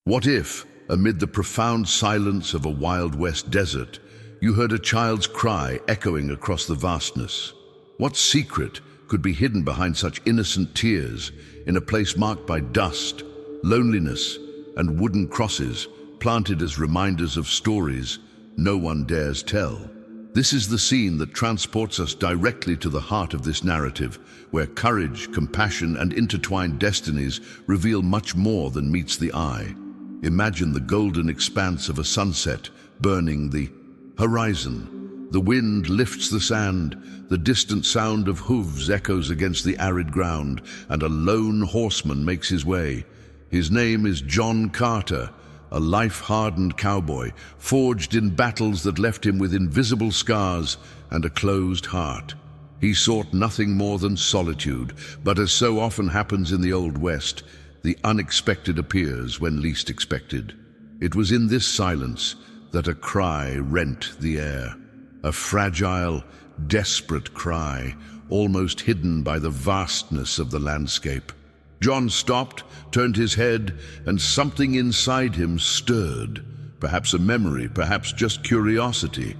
What if, amid the profound silence of a Wild West desert, you heard a child's cry echoing across the vastness? What secret could be hidden behind such innocent tears in a place marked by dust, loneliness, and wooden crosses planted as reminders of stories no one dares tell? This is the scene that transports us directly to the heart of this narrative, where courage, compassion, and intertwined destinies reveal much more than meets the eye. Imagine the golden expanse of a sunset burning the horizon. The wind lifts the sand, the distant sound of hooves echoes against the arid ground, and a lone horseman makes his way. His name is John Carter, a life-hardened cowboy, forged in battles that left him with invisible scars and a closed heart. He sought nothing more than solitude, but as so often happens in the Old West, the unexpected appears when least expected. It was in this silence that a cry rent the air. A fragile, desperate cry, almost hidden by the vastness of the landscape. John stopped, turned his head, and something inside him stirred. Perhaps a memory, perhaps just curiosity.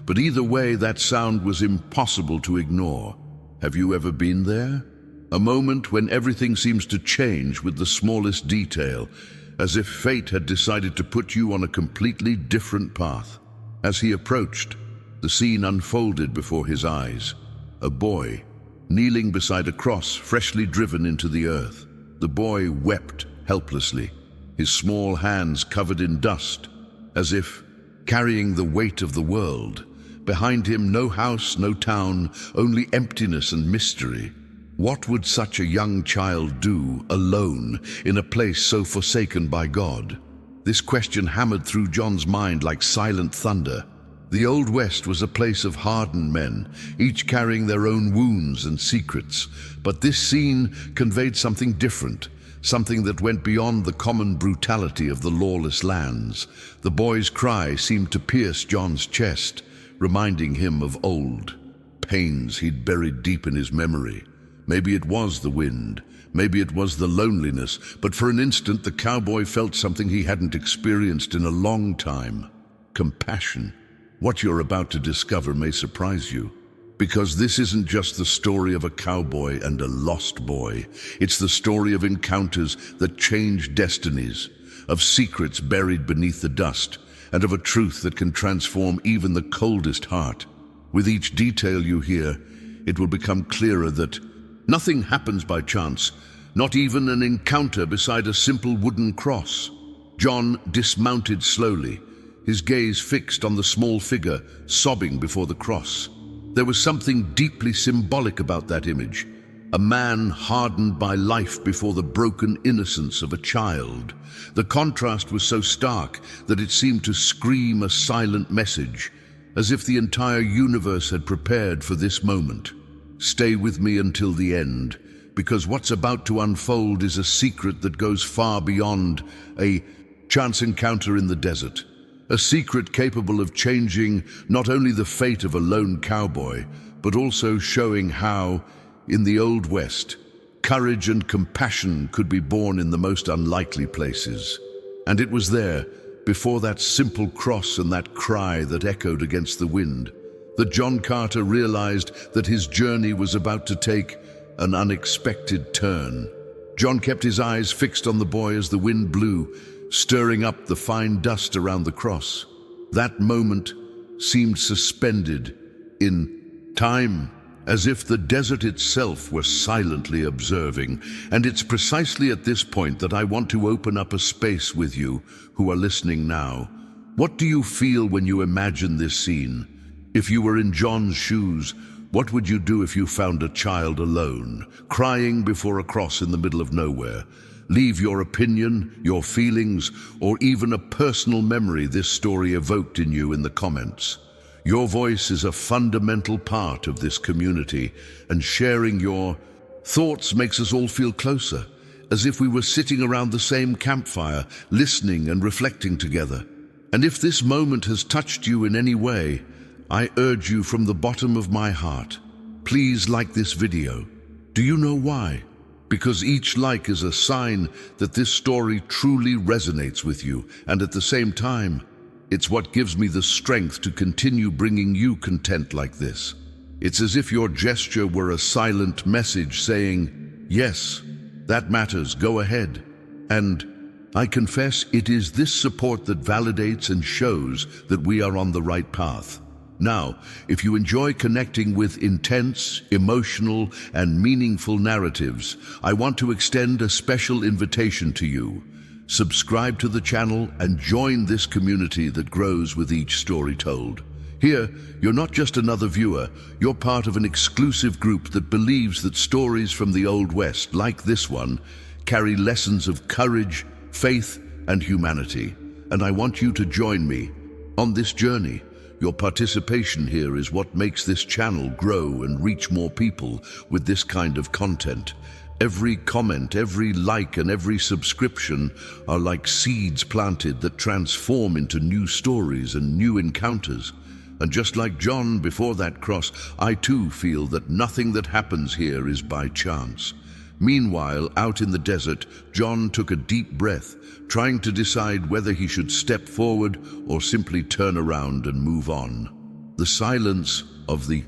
But either way, that sound was impossible to ignore. Have you ever been there? A moment when everything seems to change with the smallest detail, as if fate had decided to put you on a completely different path. As he approached, the scene unfolded before his eyes. A boy, kneeling beside a cross freshly driven into the earth. The boy wept helplessly, his small hands covered in dust, as if carrying the weight of the world. Behind him, no house, no town, only emptiness and mystery. What would such a young child do, alone, in a place so forsaken by God? This question hammered through John's mind like silent thunder. The Old West was a place of hardened men, each carrying their own wounds and secrets. But this scene conveyed something different, something that went beyond the common brutality of the lawless lands. The boy's cry seemed to pierce John's chest, reminding him of old pains he'd buried deep in his memory. Maybe it was the wind, maybe it was the loneliness, but for an instant the cowboy felt something he hadn't experienced in a long time: compassion. What you're about to discover may surprise you, because this isn't just the story of a cowboy and a lost boy. It's the story of encounters that change destinies, of secrets buried beneath the dust, and of a truth that can transform even the coldest heart. With each detail you hear, it will become clearer that nothing happens by chance, not even an encounter beside a simple wooden cross. John dismounted slowly, his gaze fixed on the small figure sobbing before the cross. There was something deeply symbolic about that image. A man hardened by life before the broken innocence of a child. The contrast was so stark that it seemed to scream a silent message, as if the entire universe had prepared for this moment. Stay with me until the end, because what's about to unfold is a secret that goes far beyond a chance encounter in the desert. A secret capable of changing not only the fate of a lone cowboy, but also showing how, in the Old West, courage and compassion could be born in the most unlikely places. And it was there, before that simple cross and that cry that echoed against the wind, that John Carter realized that his journey was about to take an unexpected turn. John kept his eyes fixed on the boy as the wind blew, stirring up the fine dust around the cross. That moment seemed suspended in time, as if the desert itself were silently observing. And it's precisely at this point that I want to open up a space with you who are listening now. What do you feel when you imagine this scene? If you were in John's shoes, what would you do if you found a child alone, crying before a cross in the middle of nowhere? Leave your opinion, your feelings, or even a personal memory this story evoked in you in the comments. Your voice is a fundamental part of this community, and sharing your thoughts makes us all feel closer, as if we were sitting around the same campfire, listening and reflecting together. And if this moment has touched you in any way, I urge you from the bottom of my heart, please like this video. Do you know why? because each like is a sign that this story truly resonates with you, and at the same time, it's what gives me the strength to continue bringing you content like this. It's as if your gesture were a silent message saying, yes, that matters, go ahead. And I confess it is this support that validates and shows that we are on the right path. Now, if you enjoy connecting with intense, emotional, and meaningful narratives, I want to extend a special invitation to you. Subscribe to the channel and join this community that grows with each story told. Here, you're not just another viewer, you're part of an exclusive group that believes that stories from the Old West, like this one, carry lessons of courage, faith, and humanity. And I want you to join me on this journey. Your participation here is what makes this channel grow and reach more people with this kind of content. Every comment, every like, and every subscription are like seeds planted that transform into new stories and new encounters. And just like John before that cross, I too feel that nothing that happens here is by chance. Meanwhile, out in the desert, John took a deep breath, trying to decide whether he should step forward or simply turn around and move on. The silence of the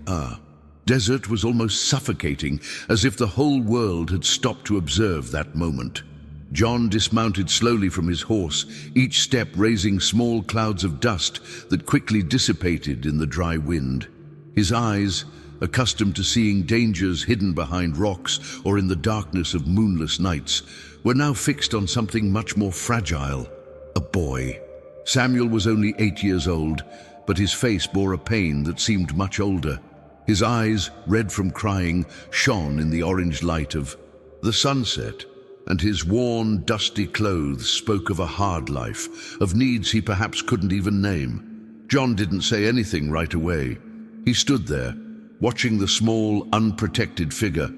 desert was almost suffocating, as if the whole world had stopped to observe that moment. John dismounted slowly from his horse, each step raising small clouds of dust that quickly dissipated in the dry wind. His eyes, accustomed to seeing dangers hidden behind rocks or in the darkness of moonless nights, were now fixed on something much more fragile, a boy. Samuel was only 8 years old, but his face bore a pain that seemed much older. His eyes, red from crying, shone in the orange light of the sunset, and his worn, dusty clothes spoke of a hard life, of needs he perhaps couldn't even name. John didn't say anything right away. He stood there, watching the small, unprotected figure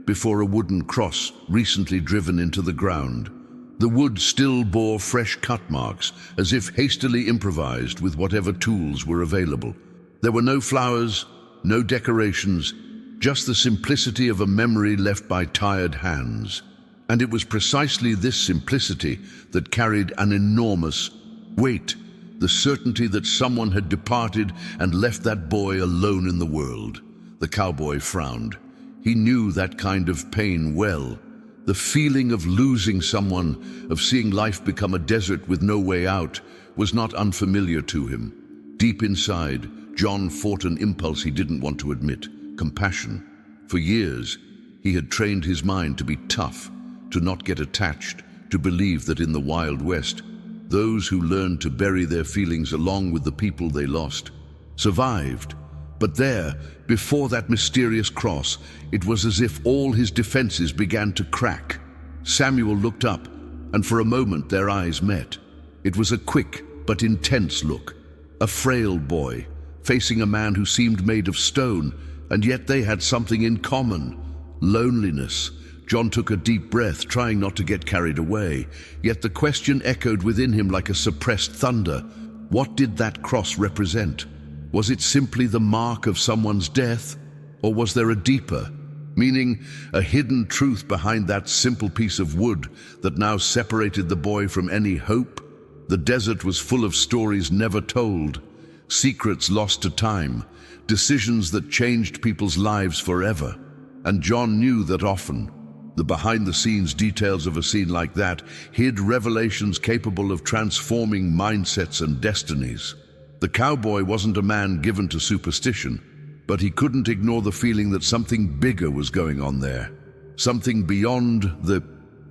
before a wooden cross recently driven into the ground. The wood still bore fresh cut marks, as if hastily improvised with whatever tools were available. There were no flowers, no decorations, just the simplicity of a memory left by tired hands. And it was precisely this simplicity that carried an enormous weight, the certainty that someone had departed and left that boy alone in the world. The cowboy frowned. He knew that kind of pain well. The feeling of losing someone, of seeing life become a desert with no way out, was not unfamiliar to him. Deep inside, John fought an impulse he didn't want to admit: compassion. For years, he had trained his mind to be tough, to not get attached, to believe that in the Wild West, those who learned to bury their feelings along with the people they lost survived. But there, before that mysterious cross, it was as if all his defenses began to crack. Samuel looked up, and for a moment their eyes met. It was a quick but intense look. A frail boy, facing a man who seemed made of stone, and yet they had something in common: loneliness. John took a deep breath, trying not to get carried away, yet the question echoed within him like a suppressed thunder. What did that cross represent? Was it simply the mark of someone's death? Or was there a deeper meaning, a hidden truth behind that simple piece of wood that now separated the boy from any hope? The desert was full of stories never told, secrets lost to time, decisions that changed people's lives forever. And John knew that often, the behind-the-scenes details of a scene like that hid revelations capable of transforming mindsets and destinies. The cowboy wasn't a man given to superstition, but he couldn't ignore the feeling that something bigger was going on there, something beyond the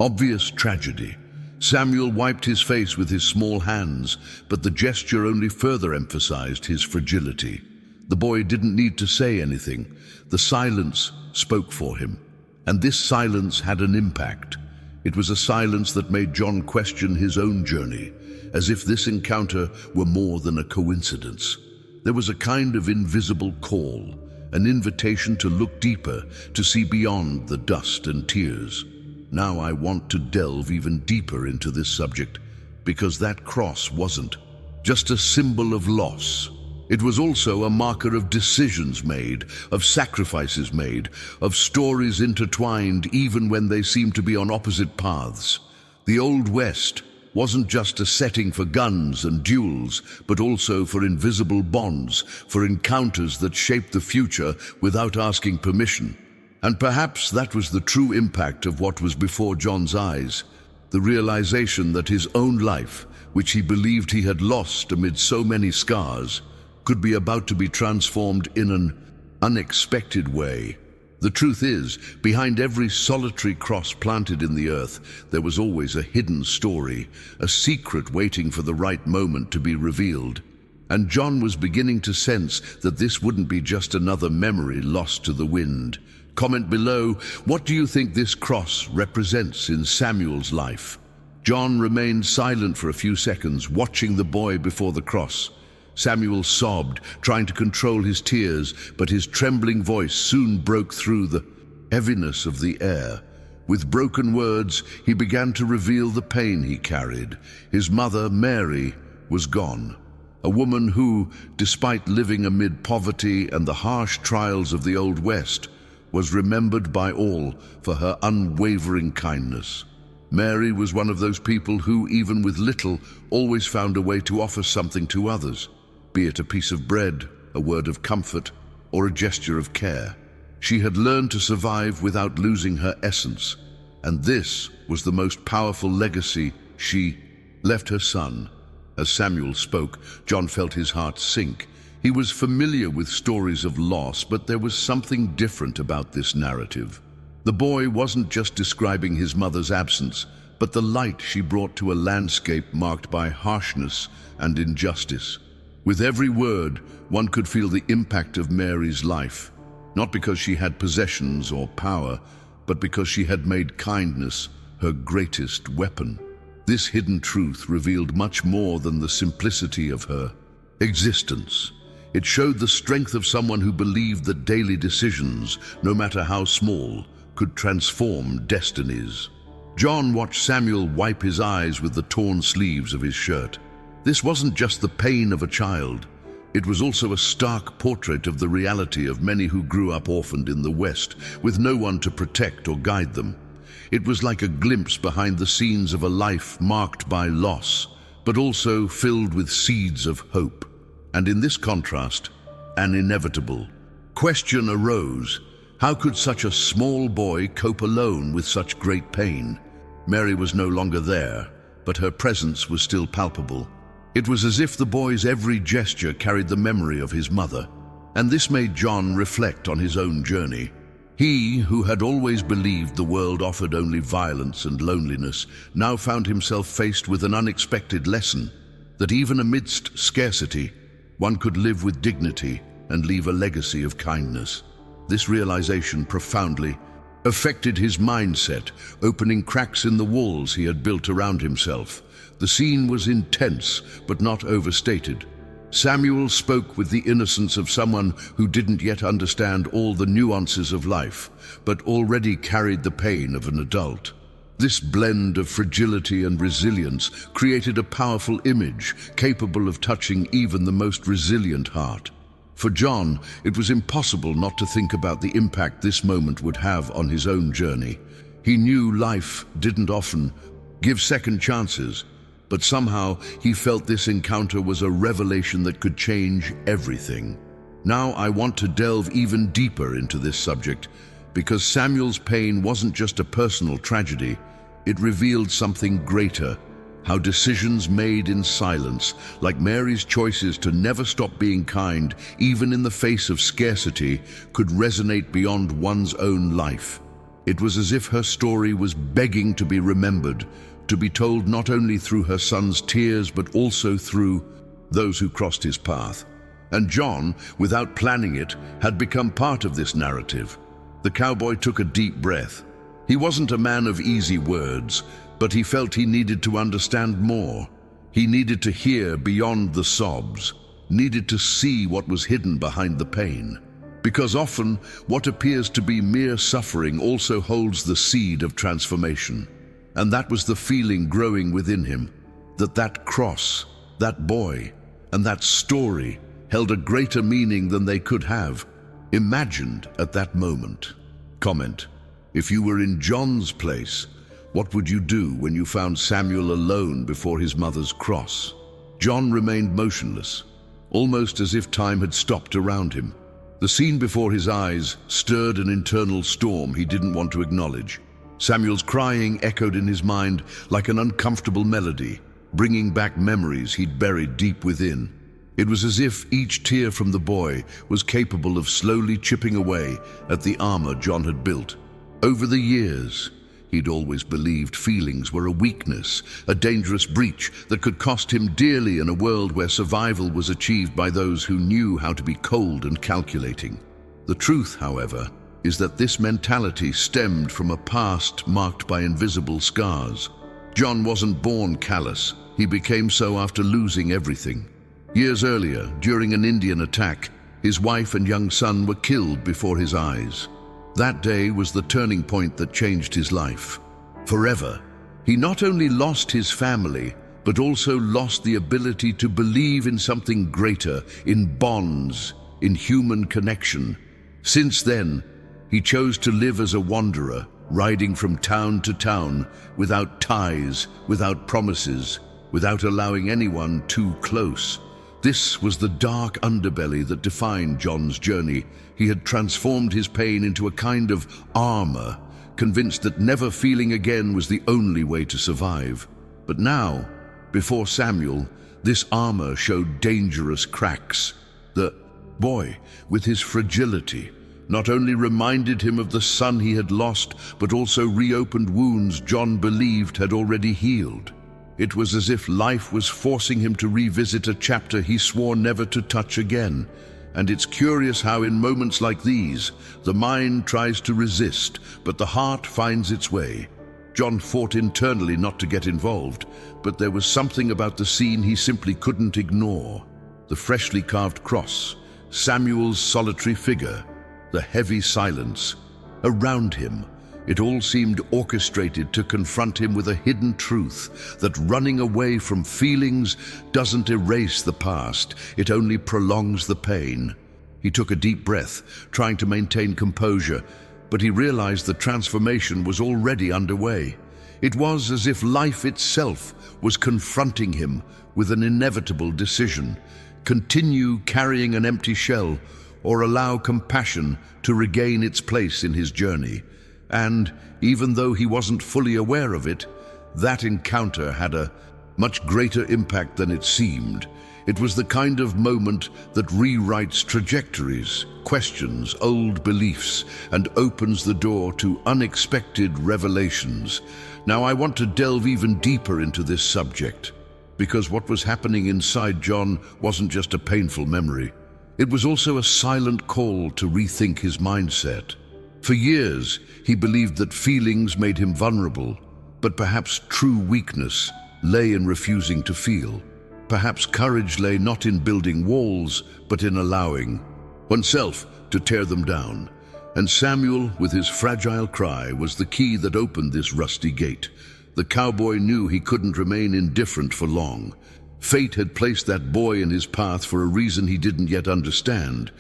obvious tragedy. Samuel wiped his face with his small hands, but the gesture only further emphasized his fragility. The boy didn't need to say anything. The silence spoke for him. And this silence had an impact. It was a silence that made John question his own journey, as if this encounter were more than a coincidence. There was a kind of invisible call, an invitation to look deeper, to see beyond the dust and tears. Now I want to delve even deeper into this subject, because that cross wasn't just a symbol of loss. It was also a marker of decisions made, of sacrifices made, of stories intertwined even when they seemed to be on opposite paths. The Old West wasn't just a setting for guns and duels, but also for invisible bonds, for encounters that shaped the future without asking permission. And perhaps that was the true impact of what was before John's eyes, the realization that his own life, which he believed he had lost amid so many scars, could be about to be transformed in an unexpected way. The truth is, behind every solitary cross planted in the earth, there was always a hidden story, a secret waiting for the right moment to be revealed. And John was beginning to sense that this wouldn't be just another memory lost to the wind. Comment below, what do you think this cross represents in Samuel's life? John remained silent for a few seconds, watching the boy before the cross. Samuel sobbed, trying to control his tears, but his trembling voice soon broke through the heaviness of the air. With broken words, he began to reveal the pain he carried. His mother, Mary, was gone. A woman who, despite living amid poverty and the harsh trials of the Old West, was remembered by all for her unwavering kindness. Mary was one of those people who, even with little, always found a way to offer something to others, be it a piece of bread, a word of comfort, or a gesture of care. She had learned to survive without losing her essence, and this was the most powerful legacy she left her son. As Samuel spoke, John felt his heart sink. He was familiar with stories of loss, but there was something different about this narrative. The boy wasn't just describing his mother's absence, but the light she brought to a landscape marked by harshness and injustice. With every word, one could feel the impact of Mary's life, not because she had possessions or power, but because she had made kindness her greatest weapon. This hidden truth revealed much more than the simplicity of her existence. It showed the strength of someone who believed that daily decisions, no matter how small, could transform destinies. John watched Samuel wipe his eyes with the torn sleeves of his shirt. This wasn't just the pain of a child. It was also a stark portrait of the reality of many who grew up orphaned in the West, with no one to protect or guide them. It was like a glimpse behind the scenes of a life marked by loss, but also filled with seeds of hope. And in this contrast, an inevitable question arose. How could such a small boy cope alone with such great pain? Mary was no longer there, but her presence was still palpable. It was as if the boy's every gesture carried the memory of his mother, and this made John reflect on his own journey. He, who had always believed the world offered only violence and loneliness, now found himself faced with an unexpected lesson, that even amidst scarcity, one could live with dignity and leave a legacy of kindness. This realization profoundly affected his mindset, opening cracks in the walls he had built around himself. The scene was intense, but not overstated. Samuel spoke with the innocence of someone who didn't yet understand all the nuances of life, but already carried the pain of an adult. This blend of fragility and resilience created a powerful image, capable of touching even the most resilient heart. For John, it was impossible not to think about the impact this moment would have on his own journey. He knew life didn't often give second chances, but somehow he felt this encounter was a revelation that could change everything. Now I want to delve even deeper into this subject, because Samuel's pain wasn't just a personal tragedy, it revealed something greater. How decisions made in silence, like Mary's choices to never stop being kind, even in the face of scarcity, could resonate beyond one's own life. It was as if her story was begging to be remembered, to be told not only through her son's tears, but also through those who crossed his path. And John, without planning it, had become part of this narrative. The cowboy took a deep breath. He wasn't a man of easy words, but he felt he needed to understand more. He needed to hear beyond the sobs, needed to see what was hidden behind the pain. Because often, what appears to be mere suffering also holds the seed of transformation. And that was the feeling growing within him, that cross, that boy, and that story held a greater meaning than they could have imagined at that moment. Comment: if you were in John's place, what would you do when you found Samuel alone before his mother's cross? John remained motionless, almost as if time had stopped around him. The scene before his eyes stirred an internal storm he didn't want to acknowledge. Samuel's crying echoed in his mind like an uncomfortable melody, bringing back memories he'd buried deep within. It was as if each tear from the boy was capable of slowly chipping away at the armor John had built. Over the years, he'd always believed feelings were a weakness, a dangerous breach that could cost him dearly in a world where survival was achieved by those who knew how to be cold and calculating. The truth, however, is that this mentality stemmed from a past marked by invisible scars. John wasn't born callous. He became so after losing everything. Years earlier, during an Indian attack, his wife and young son were killed before his eyes. That day was the turning point that changed his life forever. He not only lost his family, but also lost the ability to believe in something greater, in bonds, in human connection. Since then, he chose to live as a wanderer, riding from town to town, without ties, without promises, without allowing anyone too close. This was the dark underbelly that defined John's journey. He had transformed his pain into a kind of armor, convinced that never feeling again was the only way to survive. But now, before Samuel, this armor showed dangerous cracks. The boy, with his fragility, not only reminded him of the son he had lost, but also reopened wounds John believed had already healed. It was as if life was forcing him to revisit a chapter he swore never to touch again. And it's curious how in moments like these, the mind tries to resist, but the heart finds its way. John fought internally not to get involved, but there was something about the scene he simply couldn't ignore. The freshly carved cross, Samuel's solitary figure, the heavy silence. Around him, it all seemed orchestrated to confront him with a hidden truth, that running away from feelings doesn't erase the past, it only prolongs the pain. He took a deep breath, trying to maintain composure, but he realized the transformation was already underway. It was as if life itself was confronting him with an inevitable decision: continue carrying an empty shell, or allow compassion to regain its place in his journey. And even though he wasn't fully aware of it, that encounter had a much greater impact than it seemed. It was the kind of moment that rewrites trajectories, questions old beliefs, and opens the door to unexpected revelations. Now I want to delve even deeper into this subject, because what was happening inside John wasn't just a painful memory. It was also a silent call to rethink his mindset. For years, he believed that feelings made him vulnerable, but perhaps true weakness lay in refusing to feel. Perhaps courage lay not in building walls, but in allowing oneself to tear them down. And Samuel, with his fragile cry, was the key that opened this rusty gate. The cowboy knew he couldn't remain indifferent for long. Fate had placed that boy in his path for a reason he didn't yet understand,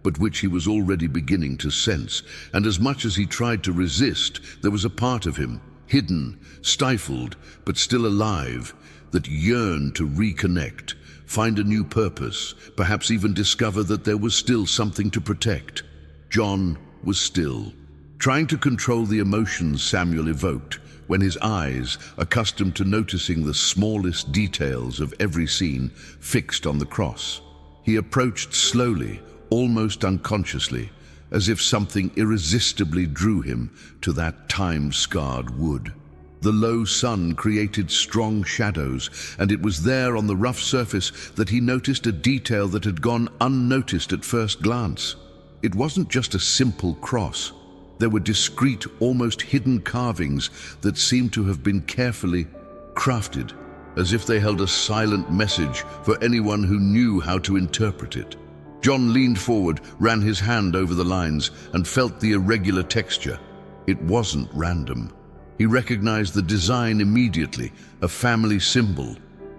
but which he was already beginning to sense. And as much as he tried to resist, there was a part of him, hidden, stifled, but still alive, that yearned to reconnect, find a new purpose, perhaps even discover that there was still something to protect. John was still, trying to control the emotions Samuel evoked, when his eyes, accustomed to noticing the smallest details of every scene, fixed on the cross. He approached slowly, almost unconsciously, as if something irresistibly drew him to that time-scarred wood. The low sun created strong shadows, and it was there on the rough surface that he noticed a detail that had gone unnoticed at first glance. It wasn't just a simple cross. There were discreet, almost hidden carvings that seemed to have been carefully crafted, as if they held a silent message for anyone who knew how to interpret it. John leaned forward, ran his hand over the lines, and felt the irregular texture. It wasn't random. He recognized the design immediately, a family symbol.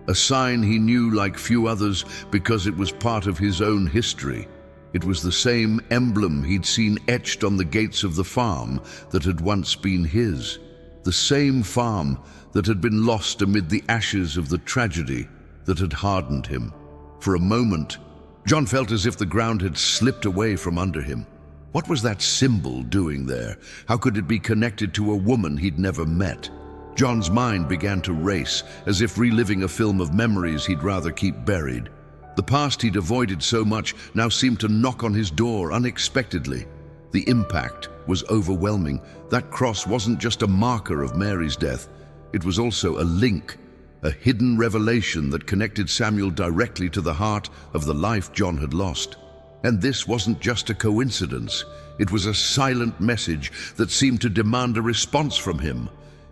a sign he knew like few others because it was part of his own history. It was the same emblem he'd seen etched on the gates of the farm that had once been his, the same farm that had been lost amid the ashes of the tragedy that had hardened him. For a moment, John felt as if the ground had slipped away from under him. What was that symbol doing there? How could it be connected to a woman he'd never met? John's mind began to race, as if reliving a film of memories he'd rather keep buried. The past he'd avoided so much now seemed to knock on his door unexpectedly. The impact was overwhelming. That cross wasn't just a marker of Mary's death. It was also a link, a hidden revelation that connected Samuel directly to the heart of the life John had lost. And this wasn't just a coincidence. It was a silent message that seemed to demand a response from him.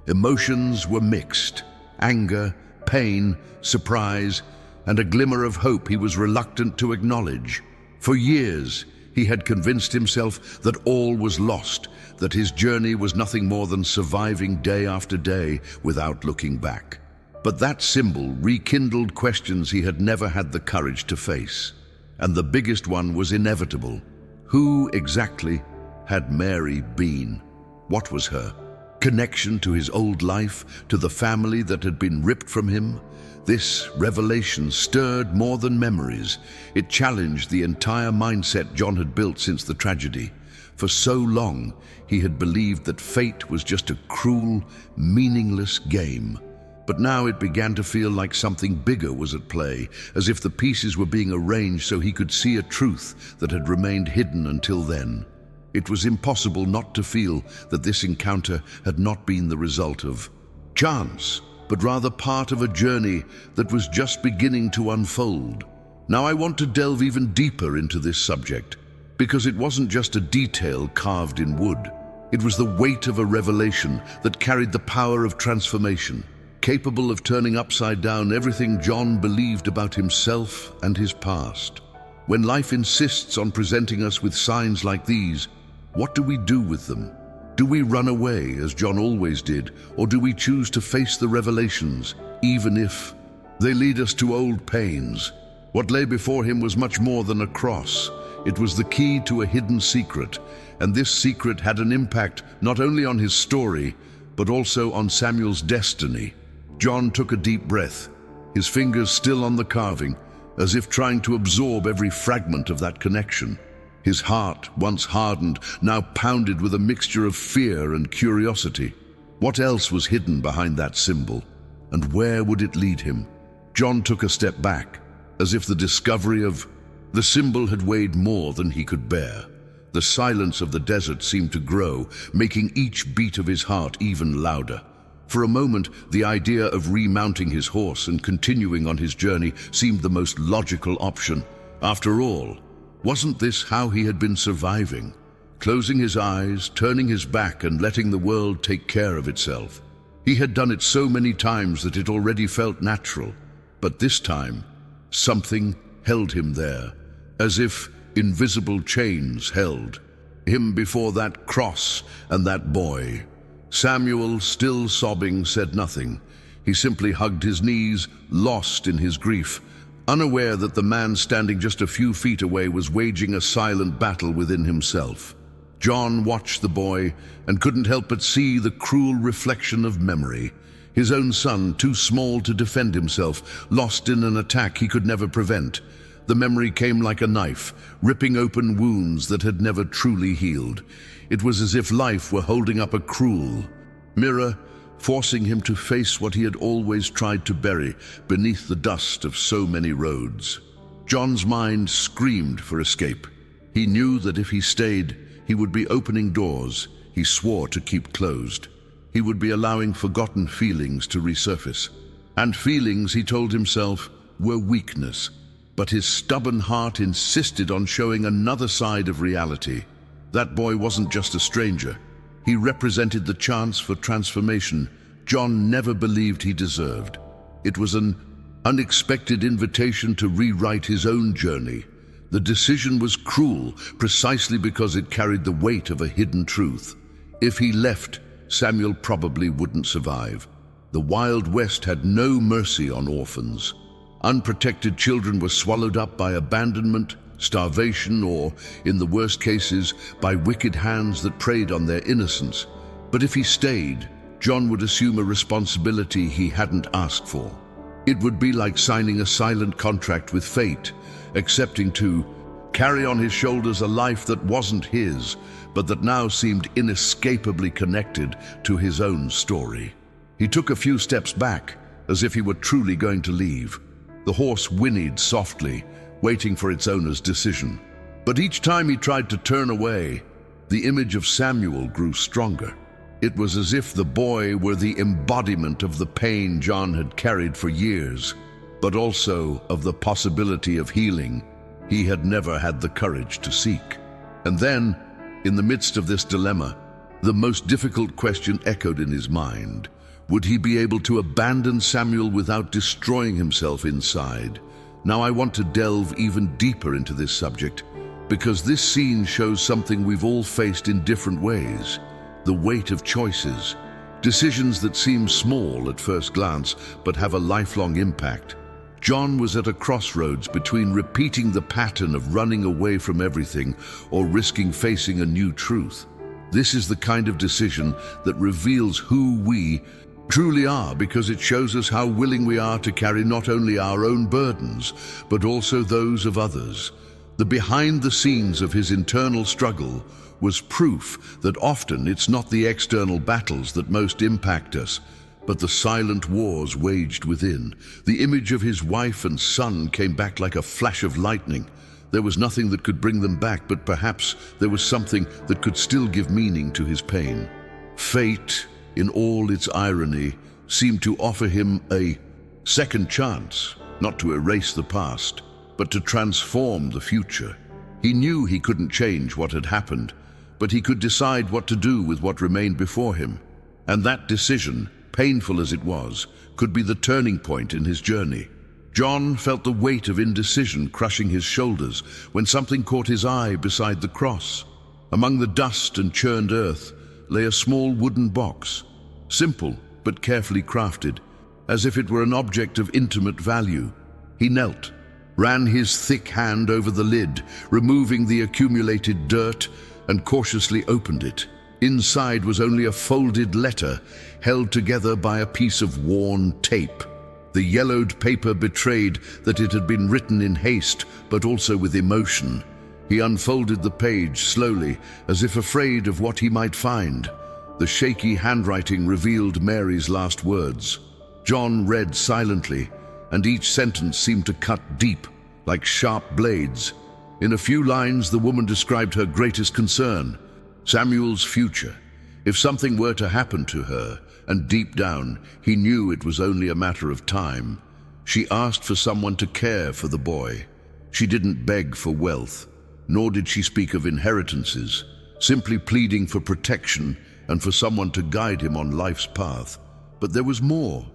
Emotions were mixed: anger, pain, surprise, and a glimmer of hope he was reluctant to acknowledge. For years, he had convinced himself that all was lost, that his journey was nothing more than surviving day after day without looking back. But that symbol rekindled questions he had never had the courage to face. And the biggest one was inevitable. Who exactly had Mary been? What was her connection to his old life, to the family that had been ripped from him? This revelation stirred more than memories. It challenged the entire mindset John had built since the tragedy. For so long, he had believed that fate was just a cruel, meaningless game. But now it began to feel like something bigger was at play, as if the pieces were being arranged so he could see a truth that had remained hidden until then. It was impossible not to feel that this encounter had not been the result of chance, but rather part of a journey that was just beginning to unfold. Now I want to delve even deeper into this subject, because it wasn't just a detail carved in wood. It was the weight of a revelation that carried the power of transformation, capable of turning upside down everything John believed about himself and his past. When life insists on presenting us with signs like these, what do we do with them? Do we run away, as John always did, or do we choose to face the revelations, even if they lead us to old pains? What lay before him was much more than a cross. It was the key to a hidden secret, and this secret had an impact not only on his story, but also on Samuel's destiny. John took a deep breath, his fingers still on the carving, as if trying to absorb every fragment of that connection. His heart, once hardened, now pounded with a mixture of fear and curiosity. What else was hidden behind that symbol, and where would it lead him? John took a step back, as if the discovery of the symbol had weighed more than he could bear. The silence of the desert seemed to grow, making each beat of his heart even louder. For a moment, the idea of remounting his horse and continuing on his journey seemed the most logical option. After all, wasn't this how he had been surviving? Closing his eyes, turning his back, and letting the world take care of itself. He had done it so many times that it already felt natural. But this time, something held him there, as if invisible chains held him before that cross and that boy. Samuel, still sobbing, said nothing. He simply hugged his knees, lost in his grief, unaware that the man standing just a few feet away was waging a silent battle within himself. John watched the boy and couldn't help but see the cruel reflection of memory. His own son, too small to defend himself, lost in an attack he could never prevent. The memory came like a knife, ripping open wounds that had never truly healed. It was as if life were holding up a cruel mirror, forcing him to face what he had always tried to bury beneath the dust of so many roads. John's mind screamed for escape. He knew that if he stayed, he would be opening doors he swore to keep closed. He would be allowing forgotten feelings to resurface. And feelings, he told himself, were weakness. But his stubborn heart insisted on showing another side of reality. That boy wasn't just a stranger. He represented the chance for transformation John never believed he deserved. It was an unexpected invitation to rewrite his own journey. The decision was cruel precisely because it carried the weight of a hidden truth. If he left, Samuel probably wouldn't survive. The Wild West had no mercy on orphans. Unprotected children were swallowed up by abandonment, starvation, or, in the worst cases, by wicked hands that preyed on their innocence. But if he stayed, John would assume a responsibility he hadn't asked for. It would be like signing a silent contract with fate, accepting to carry on his shoulders a life that wasn't his, but that now seemed inescapably connected to his own story. He took a few steps back, as if he were truly going to leave. The horse whinnied softly, waiting for its owner's decision. But each time he tried to turn away, the image of Samuel grew stronger. It was as if the boy were the embodiment of the pain John had carried for years, but also of the possibility of healing he had never had the courage to seek. And then, in the midst of this dilemma, the most difficult question echoed in his mind. Would he be able to abandon Samuel without destroying himself inside? Now I want to delve even deeper into this subject, because this scene shows something we've all faced in different ways: the weight of choices, decisions that seem small at first glance but have a lifelong impact. John was at a crossroads between repeating the pattern of running away from everything or risking facing a new truth. This is the kind of decision that reveals who we truly are, because it shows us how willing we are to carry not only our own burdens, but also those of others. The behind the scenes of his internal struggle was proof that often it's not the external battles that most impact us, but the silent wars waged within. The image of his wife and son came back like a flash of lightning. There was nothing that could bring them back, but perhaps there was something that could still give meaning to his pain. Fate, in all its irony, seemed to offer him a second chance, not to erase the past, but to transform the future. He knew he couldn't change what had happened, but he could decide what to do with what remained before him. And that decision, painful as it was, could be the turning point in his journey. John felt the weight of indecision crushing his shoulders when something caught his eye beside the cross. Among the dust and churned earth lay a small wooden box, simple but carefully crafted, as if it were an object of intimate value. He knelt, ran his thick hand over the lid, removing the accumulated dirt, and cautiously opened it. Inside was only a folded letter, held together by a piece of worn tape. The yellowed paper betrayed that it had been written in haste, but also with emotion. He unfolded the page slowly, as if afraid of what he might find. The shaky handwriting revealed Mary's last words. John read silently, and each sentence seemed to cut deep, like sharp blades. In a few lines, the woman described her greatest concern: Samuel's future. If something were to happen to her, and deep down, he knew it was only a matter of time, she asked for someone to care for the boy. She didn't beg for wealth, nor did she speak of inheritances, simply pleading for protection and for someone to guide him on life's path. But there was more.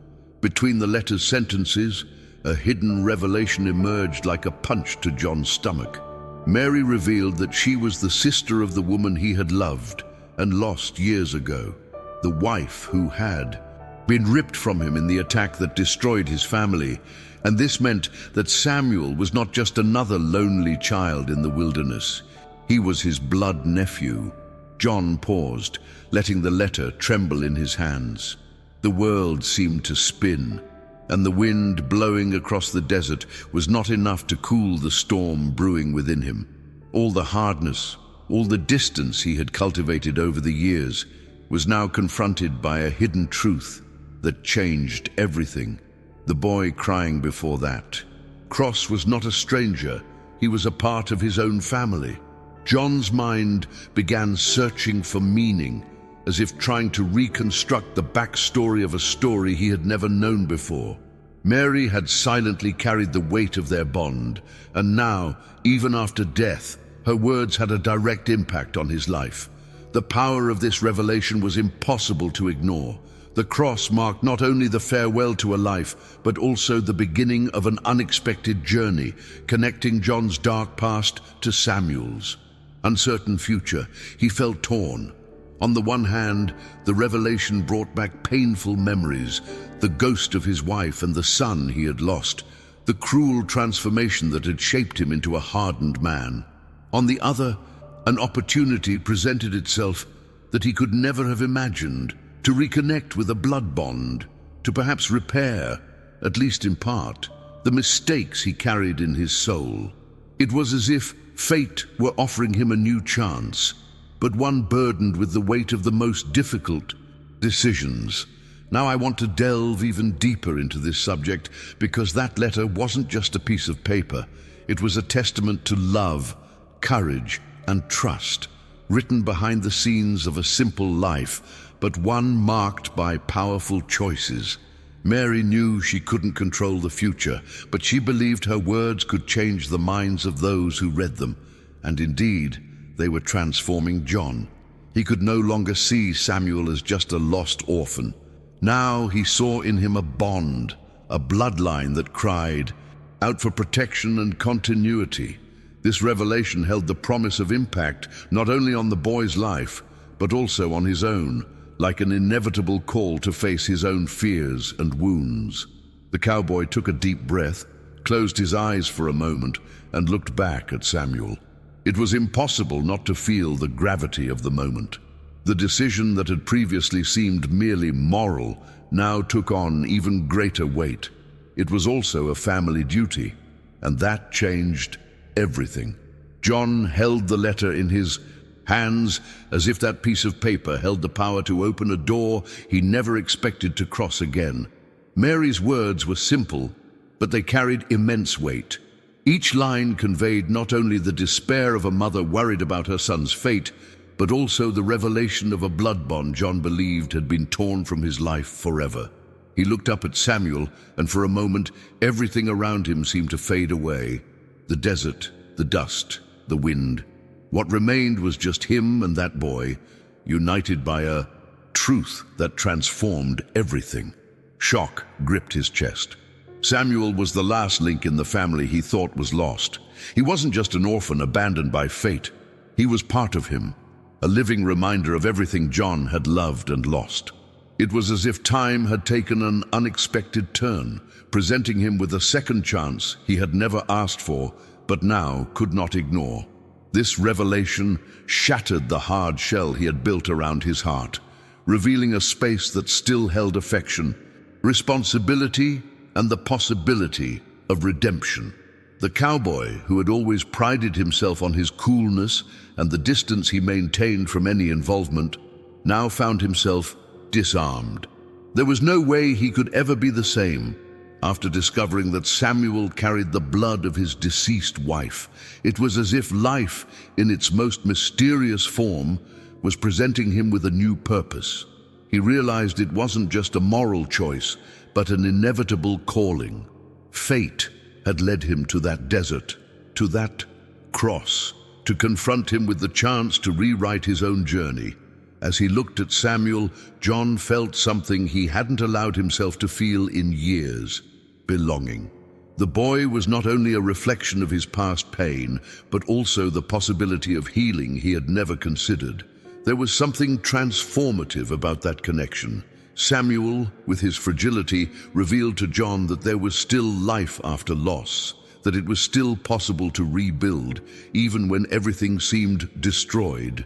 Between the letter's sentences, a hidden revelation emerged like a punch to John's stomach. Mary revealed that she was the sister of the woman he had loved and lost years ago, the wife who had been ripped from him in the attack that destroyed his family. And this meant that Samuel was not just another lonely child in the wilderness. He was his blood nephew. John paused, letting the letter tremble in his hands. The world seemed to spin, and the wind blowing across the desert was not enough to cool the storm brewing within him. All the hardness, all the distance he had cultivated over the years was now confronted by a hidden truth that changed everything. The boy crying before that. Cross was not a stranger. He was a part of his own family. John's mind began searching for meaning, as if trying to reconstruct the backstory of a story he had never known before. Mary had silently carried the weight of their bond, and now, even after death, her words had a direct impact on his life. The power of this revelation was impossible to ignore. The cross marked not only the farewell to a life, but also the beginning of an unexpected journey, connecting John's dark past to Samuel's uncertain future. He felt torn. On the one hand, the revelation brought back painful memories, the ghost of his wife and the son he had lost, the cruel transformation that had shaped him into a hardened man. On the other, an opportunity presented itself that he could never have imagined, to reconnect with a blood bond, to perhaps repair, at least in part, the mistakes he carried in his soul. It was as if fate were offering him a new chance, but one burdened with the weight of the most difficult decisions. Now I want to delve even deeper into this subject, because that letter wasn't just a piece of paper. It was a testament to love, courage, and trust, written behind the scenes of a simple life, but one marked by powerful choices. Mary knew she couldn't control the future, but she believed her words could change the minds of those who read them. And indeed, they were transforming John. He could no longer see Samuel as just a lost orphan. Now he saw in him a bond, a bloodline that cried out for protection and continuity. This revelation held the promise of impact not only on the boy's life, but also on his own, like an inevitable call to face his own fears and wounds. The cowboy took a deep breath, closed his eyes for a moment, and looked back at Samuel. It was impossible not to feel the gravity of the moment. The decision that had previously seemed merely moral now took on even greater weight. It was also a family duty, and that changed everything. John held the letter in his hands as if that piece of paper held the power to open a door he never expected to cross again. Mary's words were simple, but they carried immense weight. Each line conveyed not only the despair of a mother worried about her son's fate, but also the revelation of a blood bond John believed had been torn from his life forever. He looked up at Samuel, and for a moment, everything around him seemed to fade away. The desert, the dust, the wind. What remained was just him and that boy, united by a truth that transformed everything. Shock gripped his chest. Samuel was the last link in the family he thought was lost. He wasn't just an orphan abandoned by fate. He was part of him, a living reminder of everything John had loved and lost. It was as if time had taken an unexpected turn, presenting him with a second chance he had never asked for, but now could not ignore. This revelation shattered the hard shell he had built around his heart, revealing a space that still held affection, responsibility, and the possibility of redemption. The cowboy, who had always prided himself on his coolness and the distance he maintained from any involvement, now found himself disarmed. There was no way he could ever be the same. After discovering that Samuel carried the blood of his deceased wife, it was as if life, in its most mysterious form, was presenting him with a new purpose. He realized it wasn't just a moral choice, but an inevitable calling. Fate had led him to that desert, to that cross, to confront him with the chance to rewrite his own journey. As he looked at Samuel, John felt something he hadn't allowed himself to feel in years: belonging. The boy was not only a reflection of his past pain, but also the possibility of healing he had never considered. There was something transformative about that connection. Samuel, with his fragility, revealed to John that there was still life after loss, that it was still possible to rebuild, even when everything seemed destroyed.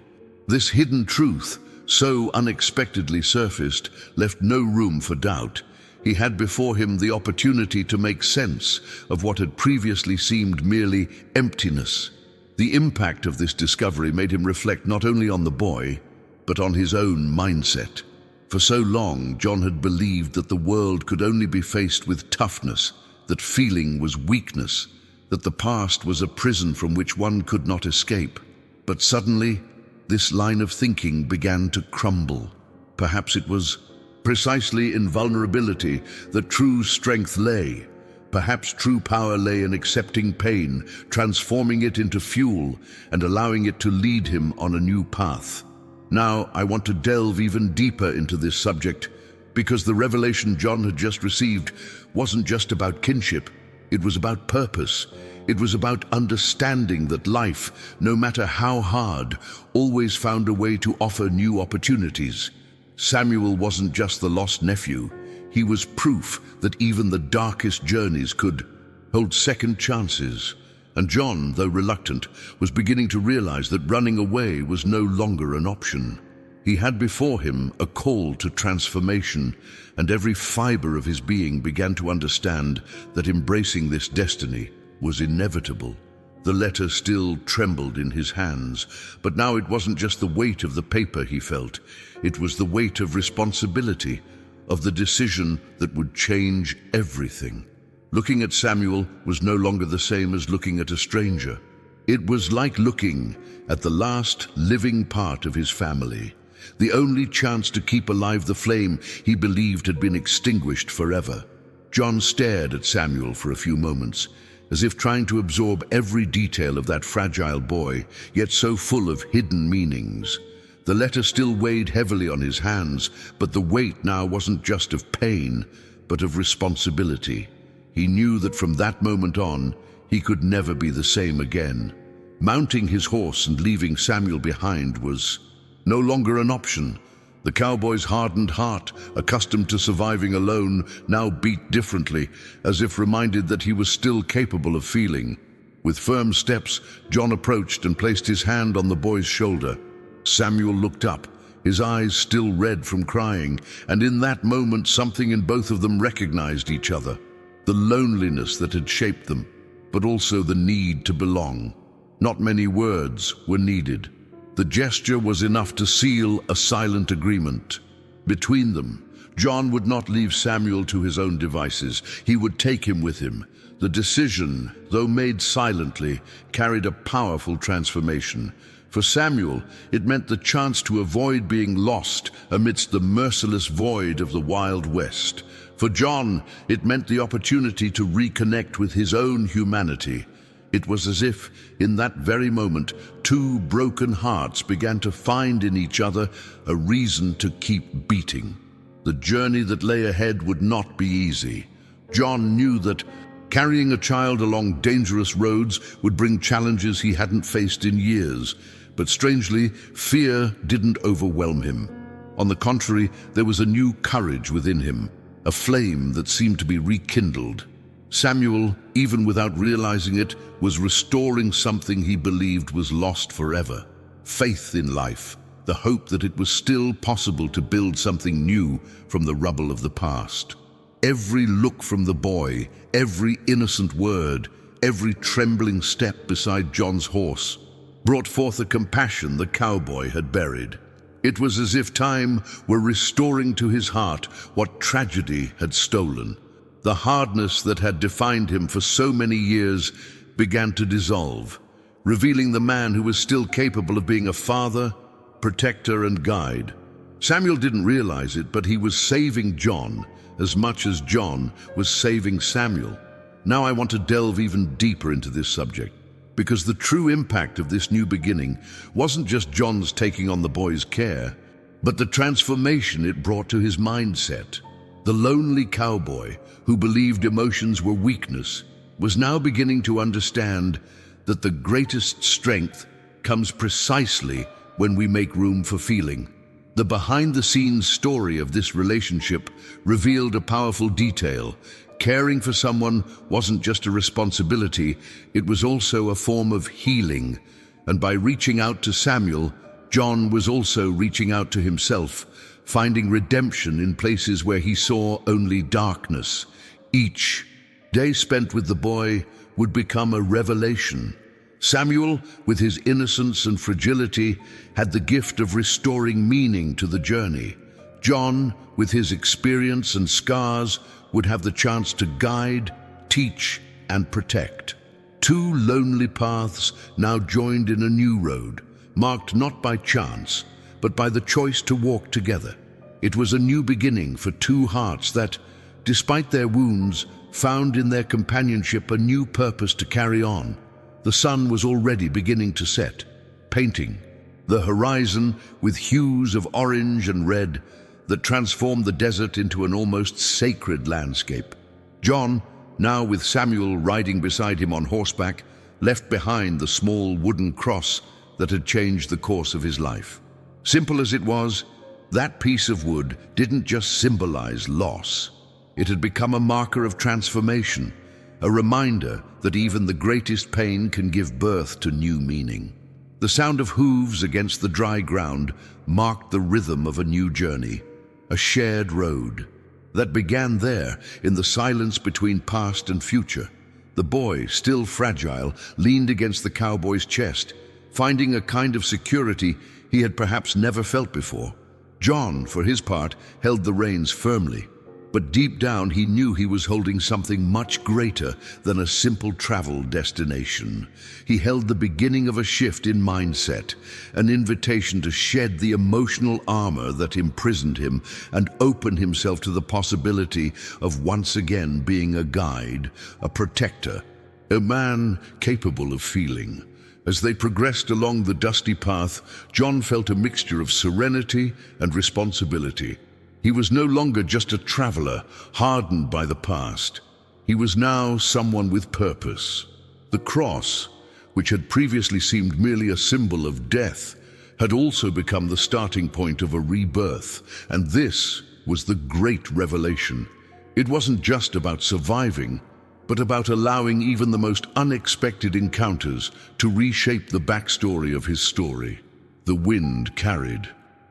This hidden truth, so unexpectedly surfaced, left no room for doubt. He had before him the opportunity to make sense of what had previously seemed merely emptiness. The impact of this discovery made him reflect not only on the boy, but on his own mindset. For so long, John had believed that the world could only be faced with toughness, that feeling was weakness, that the past was a prison from which one could not escape. But suddenly, this line of thinking began to crumble. Perhaps it was precisely in vulnerability that true strength lay. Perhaps true power lay in accepting pain, transforming it into fuel, and allowing it to lead him on a new path. Now, I want to delve even deeper into this subject, because the revelation John had just received wasn't just about kinship. It was about purpose. It was about understanding that life, no matter how hard, always found a way to offer new opportunities. Samuel wasn't just the lost nephew. He was proof that even the darkest journeys could hold second chances. And John, though reluctant, was beginning to realize that running away was no longer an option. He had before him a call to transformation, and every fiber of his being began to understand that embracing this destiny was inevitable. The letter still trembled in his hands, but now it wasn't just the weight of the paper he felt. It was the weight of responsibility, of the decision that would change everything. Looking at Samuel was no longer the same as looking at a stranger. It was like looking at the last living part of his family, the only chance to keep alive the flame he believed had been extinguished forever. John stared at Samuel for a few moments, as if trying to absorb every detail of that fragile boy, yet so full of hidden meanings. The letter still weighed heavily on his hands, but the weight now wasn't just of pain, but of responsibility. He knew that from that moment on, he could never be the same again. Mounting his horse and leaving Samuel behind was no longer an option. The cowboy's hardened heart, accustomed to surviving alone, now beat differently, as if reminded that he was still capable of feeling. With firm steps, John approached and placed his hand on the boy's shoulder. Samuel looked up, his eyes still red from crying, and in that moment something in both of them recognized each other. The loneliness that had shaped them, but also the need to belong. Not many words were needed. The gesture was enough to seal a silent agreement. Between them, John would not leave Samuel to his own devices. He would take him with him. The decision, though made silently, carried a powerful transformation. For Samuel, it meant the chance to avoid being lost amidst the merciless void of the Wild West. For John, it meant the opportunity to reconnect with his own humanity. It was as if, in that very moment, two broken hearts began to find in each other a reason to keep beating. The journey that lay ahead would not be easy. John knew that carrying a child along dangerous roads would bring challenges he hadn't faced in years. But strangely, fear didn't overwhelm him. On the contrary, there was a new courage within him, a flame that seemed to be rekindled. Samuel, even without realizing it, was restoring something he believed was lost forever. Faith in life, the hope that it was still possible to build something new from the rubble of the past. Every look from the boy, every innocent word, every trembling step beside John's horse, brought forth a compassion the cowboy had buried. It was as if time were restoring to his heart what tragedy had stolen. The hardness that had defined him for so many years began to dissolve, revealing the man who was still capable of being a father, protector, and guide. Samuel didn't realize it, but he was saving John as much as John was saving Samuel. Now I want to delve even deeper into this subject, because the true impact of this new beginning wasn't just John's taking on the boy's care, but the transformation it brought to his mindset. The lonely cowboy, who believed emotions were weakness, was now beginning to understand that the greatest strength comes precisely when we make room for feeling. The behind-the-scenes story of this relationship revealed a powerful detail. Caring for someone wasn't just a responsibility, it was also a form of healing. And by reaching out to Samuel, John was also reaching out to himself, finding redemption in places where he saw only darkness. Each day spent with the boy would become a revelation. Samuel, with his innocence and fragility, had the gift of restoring meaning to the journey. John, with his experience and scars, would have the chance to guide, teach, and protect. Two lonely paths now joined in a new road, marked not by chance, but by the choice to walk together. It was a new beginning for two hearts that, despite their wounds, found in their companionship a new purpose to carry on. The sun was already beginning to set, painting the horizon with hues of orange and red that transformed the desert into an almost sacred landscape. John, now with Samuel riding beside him on horseback, left behind the small wooden cross that had changed the course of his life. Simple as it was, that piece of wood didn't just symbolize loss. It had become a marker of transformation, a reminder that even the greatest pain can give birth to new meaning. The sound of hooves against the dry ground marked the rhythm of a new journey, a shared road that began there in the silence between past and future. The boy, still fragile, leaned against the cowboy's chest, finding a kind of security he had perhaps never felt before. John, for his part, held the reins firmly, but deep down he knew he was holding something much greater than a simple travel destination. He held the beginning of a shift in mindset, an invitation to shed the emotional armor that imprisoned him and open himself to the possibility of once again being a guide, a protector, a man capable of feeling. As they progressed along the dusty path, John felt a mixture of serenity and responsibility. He was no longer just a traveler, hardened by the past. He was now someone with purpose. The cross, which had previously seemed merely a symbol of death, had also become the starting point of a rebirth, and this was the great revelation. It wasn't just about surviving, but about allowing even the most unexpected encounters to reshape the backstory of his story. The wind carried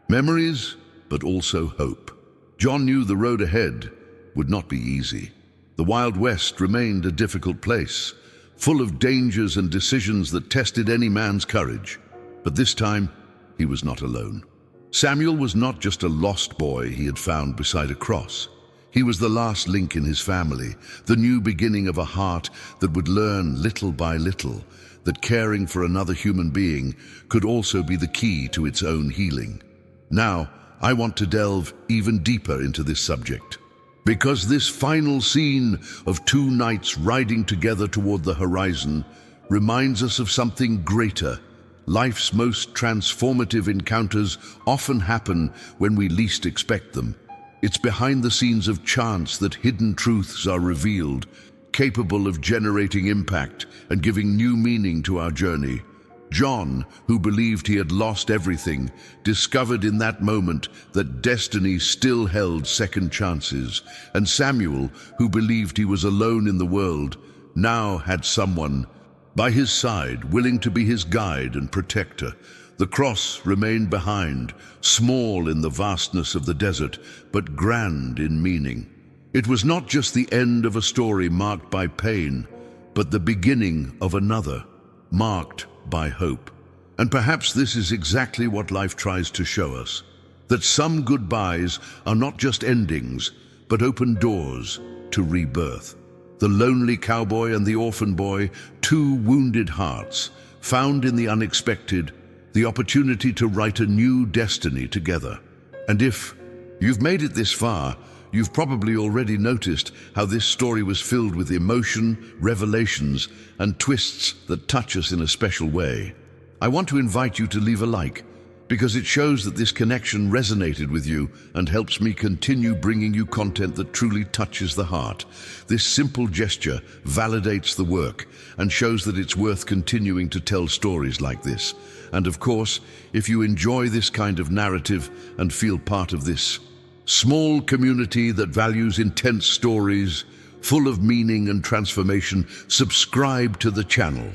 memories, but also hope. John knew the road ahead would not be easy. The Wild West remained a difficult place, full of dangers and decisions that tested any man's courage. But this time, he was not alone. Samuel was not just a lost boy he had found beside a cross. He was the last link in his family, the new beginning of a heart that would learn little by little that caring for another human being could also be the key to its own healing. Now, I want to delve even deeper into this subject, because this final scene of two knights riding together toward the horizon reminds us of something greater. Life's most transformative encounters often happen when we least expect them. It's behind the scenes of chance that hidden truths are revealed, capable of generating impact and giving new meaning to our journey. John, who believed he had lost everything, discovered in that moment that destiny still held second chances, and Samuel, who believed he was alone in the world, now had someone by his side willing to be his guide and protector. The cross remained behind, small in the vastness of the desert, but grand in meaning. It was not just the end of a story marked by pain, but the beginning of another, marked by hope. And perhaps this is exactly what life tries to show us, that some goodbyes are not just endings, but open doors to rebirth. The lonely cowboy and the orphan boy, two wounded hearts, found in the unexpected the opportunity to write a new destiny together. And if you've made it this far, you've probably already noticed how this story was filled with emotion, revelations, and twists that touch us in a special way. I want to invite you to leave a like, because it shows that this connection resonated with you and helps me continue bringing you content that truly touches the heart. This simple gesture validates the work and shows that it's worth continuing to tell stories like this. And of course, if you enjoy this kind of narrative and feel part of this small community that values intense stories, full of meaning and transformation, subscribe to the channel.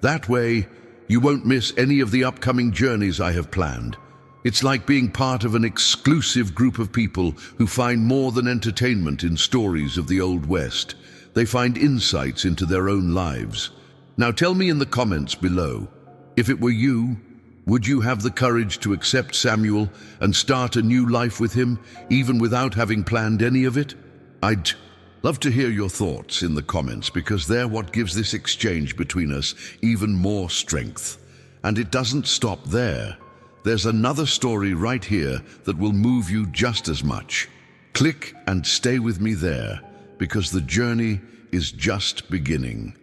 That way, you won't miss any of the upcoming journeys I have planned. It's like being part of an exclusive group of people who find more than entertainment in stories of the Old West. They find insights into their own lives. Now tell me in the comments below, if it were you, would you have the courage to accept Samuel and start a new life with him, even without having planned any of it? I'd love to hear your thoughts in the comments, because they're what gives this exchange between us even more strength. And it doesn't stop there. There's another story right here that will move you just as much. Click and stay with me there, because the journey is just beginning.